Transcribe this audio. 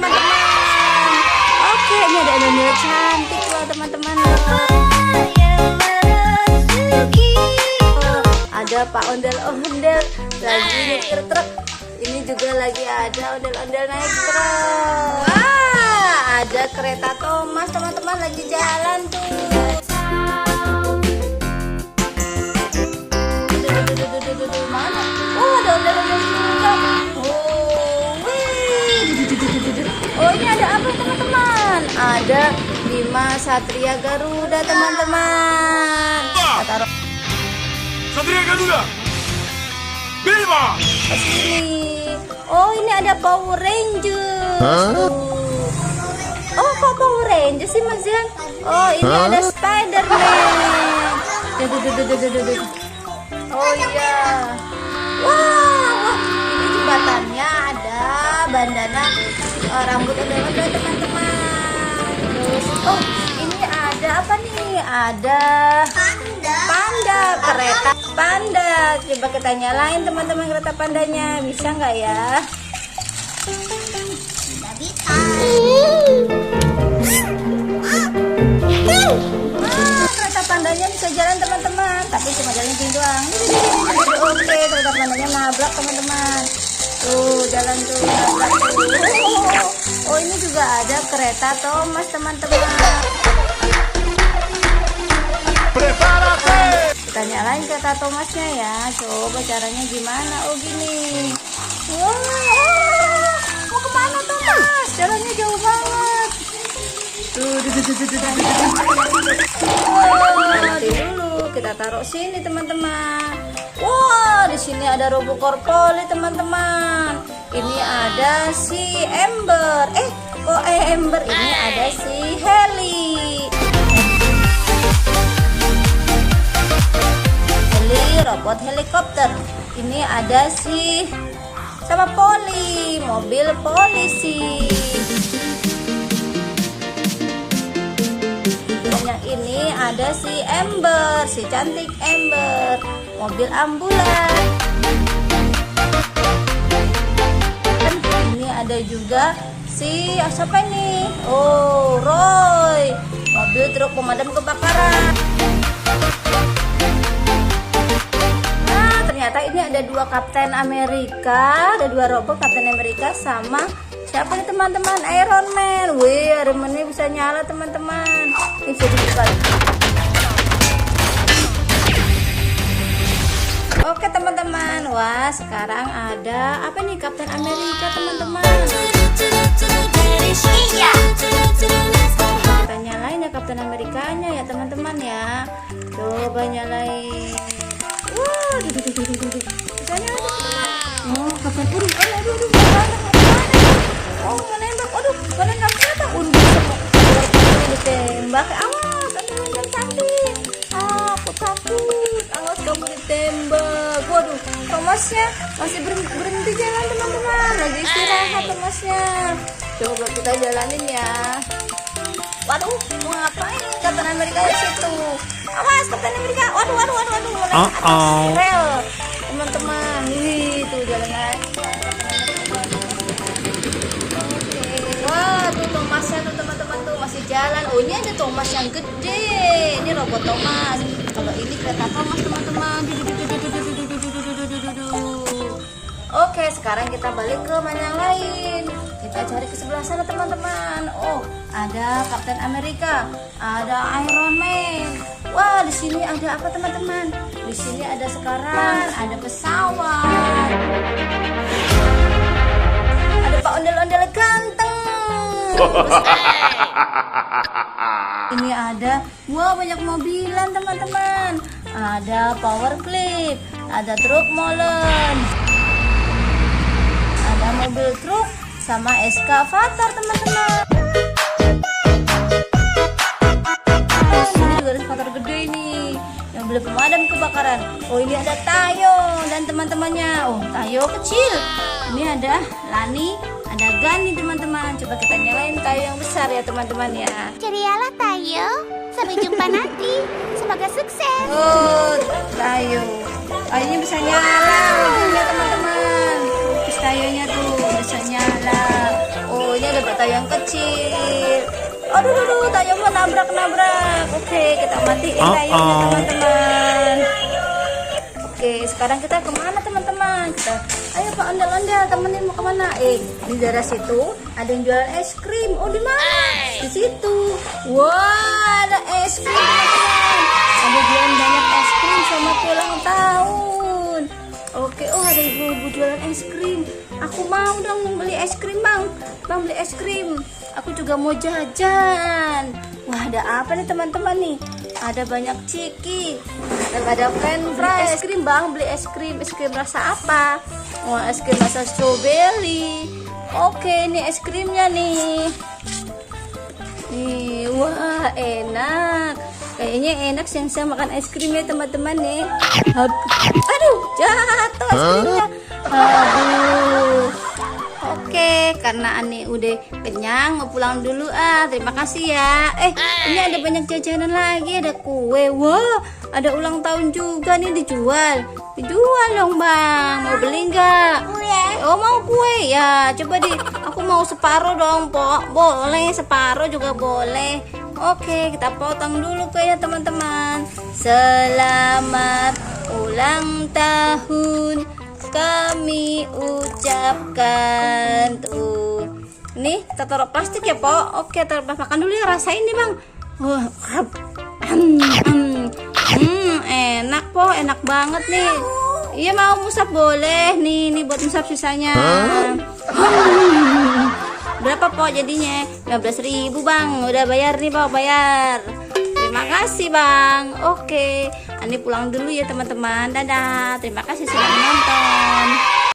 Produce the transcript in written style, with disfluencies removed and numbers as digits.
teman-teman. Oke, ini ada ondel-ondel cantik loh teman-teman. Ada Pak ondel-ondel lagi nyetir truk. Ini juga lagi ada ondel-ondel naik truk. Wah, ada kereta Thomas teman-teman lagi jalan tuh. Mana? Oh, ada ondel-ondel juga. Oh, ini ada apa teman-teman? Ada Bima Satria Garuda teman-teman. Satria Garuda, Bima. Kesini. Oh, ini ada Power Rangers. Oh, kok Power Rangers sih Mas Jan? Oh, ini ada Spider-Man. Oh iya. Wah, ini jembatannya ada bandana rambut ondel-ondel teman-teman. Terus, oh ini ada apa nih? Ada panda, kereta panda. Coba kita nyalain teman-teman kereta pandanya, bisa nggak ya? Nggak bisa. Kereta pandanya bisa jalan teman-teman, tapi cuma jalan pintu doang. Oke, kereta pandanya nabrak teman-teman. Tuh jalan tuh nabrak tuh. Oh ini juga ada kereta Thomas teman-teman. Prepárate. Kita nyalain kereta Thomasnya ya. Coba caranya gimana? Oh gini. Wah, mau kemana Thomas? Jalannya jauh banget. Nanti dulu kita taruh sini teman-teman. Wah, di sini ada Robocorpoli teman-teman. Ini ada si Ember. Kok Ember? Ini ada si Heli. Robot helikopter. Ini ada si sama Poli, mobil polisi. Dan yang ini ada si Ember, si cantik Ember, mobil ambulan. Dan ini ada juga si siapa ini? Oh, Roy, mobil truk pemadam kebakaran. Ternyata ini ada dua Kapten Amerika, ada dua robot Kapten Amerika sama siapa nih teman-teman? Iron Man. Wih, Iron Man ini bisa nyala teman-teman. Ini bisa dibuka. Oke teman-teman, wah sekarang ada apa nih Kapten Amerika teman-teman? Kita nyalain ya Kapten Amerikanya ya teman-teman ya. Coba nyalain. Wah, misalnya oh, kapan aduh, oh, menembak, aduh, menembak ternyata, bisa ditembak, awas, ada cantik, aku takut, awas kamu ditembak, waduh, Thomasnya masih berhenti jalan teman-teman, lagi istirahat Thomasnya, coba kita jalanin ya. Waduh, mau ngapain Kapten Amerika di situ? Awas Kapten Amerika. Waduh. Rel, teman-teman. Wih, tuh jalan aja. Wah, tuh Thomasnya tuh teman-teman tuh masih jalan. Oh, ini ada Thomas yang gede. Ini robot Thomas. Kalau ini kereta Thomas teman-teman. Oke, sekarang kita balik ke mana yang lain. Kita cari ke sebelah sana teman-teman. Oh, ada Kapten Amerika, ada Iron Man. Wah, di sini ada apa teman-teman? Di sini ada sekarang ada pesawat. Ada Pak ondel-ondel ganteng. Ini ada wah banyak mobilan teman-teman. Ada Power Clip, ada truk molen. Ada mobil truk sama eskavator teman-teman. Ini juga ada eskavator gede nih, mobil pemadam kebakaran. Oh ini ada Tayo dan teman-temannya. Oh Tayo kecil. Ini ada Lani, ada Gani teman-teman. Coba kita nyalain Tayo yang besar ya teman-teman ya. Cerialah Tayo. Sampai jumpa nanti. Semoga sukses. Oh Tayo, Tayonya bisa nyala ujungnya teman-teman. Tayonya tuh bisa nyala. Oh ini ada tayang kecil. Aduh, tayang mau nabrak. Oke, kita matiin tayangnya teman-teman. Oke, sekarang kita kemana teman-teman? Ayo Pak ondel-ondel, temenin mau kemana? Di daerah situ ada yang jualan es krim. Oh, di mana? Di situ. Wah, ada es krim teman-teman. Ada jualan banyak es krim sama ulang tahun. Oke, oh ada ibu-ibu jualan es krim. Aku mau dong beli es krim bang beli es krim. Aku juga mau jajan. Wah, ada apa nih teman-teman nih? Ada banyak ciki. Ada french fries. Es krim bang, beli es krim. Es krim rasa apa? Wah, es krim rasa strawberry. Oke, ini es krimnya nih. Nih, wah enak. Kayaknya enak saya makan es krimnya teman-teman nih. Aduh, jatuh es krimnya. Aduh. Oke, karena Ani udah kenyang, mau pulang dulu terima kasih ya. Ini ada banyak jajanan lagi, ada kue. Wah, ada ulang tahun juga nih dijual dong bang. Mau beli nggak? Oh mau kue ya, coba aku mau separuh dong Pok. Boleh, separuh juga boleh. Oke, kita potong dulu kayaknya teman-teman. Selamat ulang tahun kami ucapkan. Tuh, nih kita taruh plastik ya Pok. Oke, taruh makan dulu ya, rasain nih bang. Wah, enak Pok, enak banget nih. Iya mau musap boleh nih buat musap sisanya. Berapa Pok jadinya? 15.000 bang. Udah bayar nih Pok, bayar. Terima kasih bang. Oke, Ani pulang dulu ya teman-teman. Dadah. Terima kasih sudah menonton.